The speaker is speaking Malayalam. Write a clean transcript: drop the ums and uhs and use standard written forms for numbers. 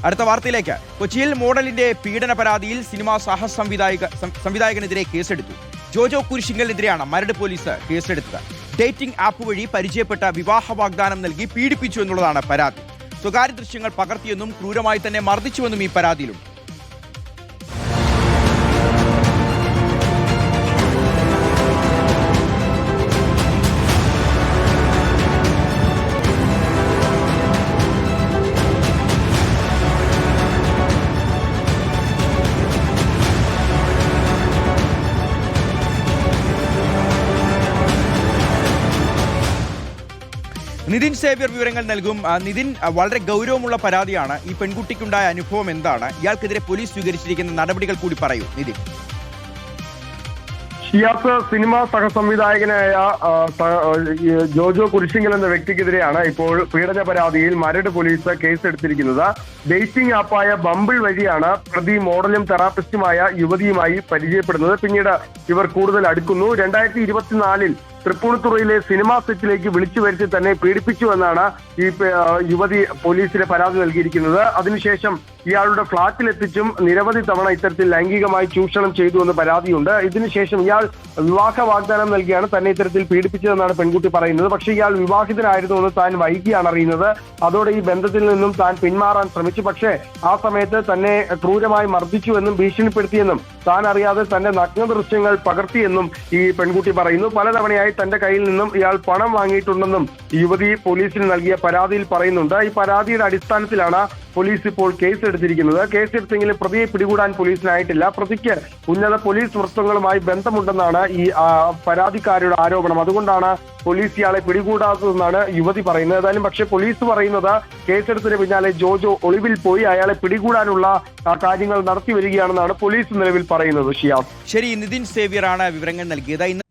അടുത്ത വാർത്തയിലേക്ക്. കൊച്ചിയിൽ മോഡലിന്റെ പീഡന പരാതിയിൽ സിനിമാ സംവിധായകനെതിരെ കേസെടുത്തു. ജോജോ കുരിശിങ്കലിനെതിരെയാണ് മരട് പോലീസ് കേസെടുത്തത്. ഡേറ്റിംഗ് ആപ്പ് വഴി പരിചയപ്പെട്ട വിവാഹ വാഗ്ദാനം നൽകി പീഡിപ്പിച്ചു എന്നുള്ളതാണ് പരാതി. സ്വകാര്യ ദൃശ്യങ്ങൾ പകർത്തിയെന്നും ക്രൂരമായി തന്നെ മർദ്ദിച്ചുവെന്നും ഈ പരാതിയിലുണ്ട്. നിതിൻ സേവ്യർ വിവരങ്ങൾ നൽകും. നിതിൻ, വളരെ ഗൗരവമുള്ള പരാതിയാണ്. ഈ പെൺകുട്ടിക്കുണ്ടായ അനുഭവം എന്താണ്? ഇയാൾക്കെതിരെ പോലീസ് സ്വീകരിച്ചിരിക്കുന്ന നടപടികൾ കൂടി പറയൂ നിതിൻ. ഷിയാസ് സിനിമാ സഹസംവിധായകനായ ജോജോ കുരിശിങ്കൽ എന്ന വ്യക്തിക്കെതിരെയാണ് ഇപ്പോൾ പീഡന പരാതിയിൽ മരട് പോലീസ് കേസെടുത്തിരിക്കുന്നത്. ഡേറ്റിംഗ് ആപ്പായ ബംബിൾ വഴിയാണ് പ്രതി മോഡലും തെറാപ്പിസ്റ്റുമായ യുവതിയുമായി പരിചയപ്പെടുന്നത്. പിന്നീട് ഇവർ കൂടുതൽ അടുക്കുന്നു. 2024 തൃപ്പൂണിത്തുറയിലെ സിനിമാ സെറ്റിലേക്ക് വിളിച്ചു വരുത്തി തന്നെ പീഡിപ്പിച്ചുവെന്നാണ് ഈ യുവതി പോലീസിന് പരാതി നൽകിയിരിക്കുന്നത്. അതിനുശേഷം ഇയാളുടെ ഫ്ളാറ്റിലെത്തിച്ചും നിരവധി തവണ ഇത്തരത്തിൽ ലൈംഗികമായി ചൂഷണം ചെയ്തുവെന്ന് പരാതിയുണ്ട്. ഇതിനുശേഷം ഇയാൾ വിവാഹ വാഗ്ദാനം നൽകിയാണ് തന്നെ ഇത്തരത്തിൽ പീഡിപ്പിച്ചതെന്നാണ് പെൺകുട്ടി പറയുന്നത്. പക്ഷേ ഇയാൾ വിവാഹിതനായിരുന്നുവെന്ന് താൻ വൈകിയാണ് അറിയുന്നത്. അതോടെ ഈ ബന്ധത്തിൽ നിന്നും താൻ പിന്മാറാൻ ശ്രമിച്ചു. പക്ഷേ ആ സമയത്ത് തന്നെ ക്രൂരമായി മർദ്ദിച്ചുവെന്നും ഭീഷണിപ്പെടുത്തിയെന്നും താൻ അറിയാതെ തന്റെ നഗ്ന ദൃശ്യങ്ങൾ പകർത്തിയെന്നും ഈ പെൺകുട്ടി പറയുന്നു. പലതവണയായി തന്റെ കയ്യിൽ നിന്നും ഇയാൾ പണം വാങ്ങിയിട്ടുണ്ടെന്നും യുവതി പോലീസിന് നൽകിയ പരാതിയിൽ പറയുന്നുണ്ട്. ഈ പരാതിയുടെ അടിസ്ഥാനത്തിലാണ് പോലീസ് ഇപ്പോൾ കേസെടുത്തിരിക്കുന്നത്. കേസെടുത്തെങ്കിലും പ്രതിയെ പിടികൂടാൻ പോലീസിനായിട്ടില്ല. പ്രതിക്ക് ഉന്നത പോലീസ് വൃത്തങ്ങളുമായി ബന്ധമുണ്ടെന്നാണ് ഈ പരാതിക്കാരുടെ ആരോപണം. അതുകൊണ്ടാണ് പോലീസ് ഇയാളെ പിടികൂടാത്തതെന്നാണ് യുവതി പറയുന്നത്. ഏതായാലും പക്ഷേ പോലീസ് പറയുന്നത് കേസെടുത്തതിന് പിന്നാലെ ജോജോ ഒളിവിൽ പോയി അയാളെ പിടികൂടാനുള്ള കാര്യങ്ങൾ നടത്തി വരികയാണെന്നാണ് പോലീസ് നിലവിൽ പറയുന്നത്. ഷിയാസ്, ശരി. നിതിൻ സേവ്യറാണ് വിവരങ്ങൾ നൽകിയത്.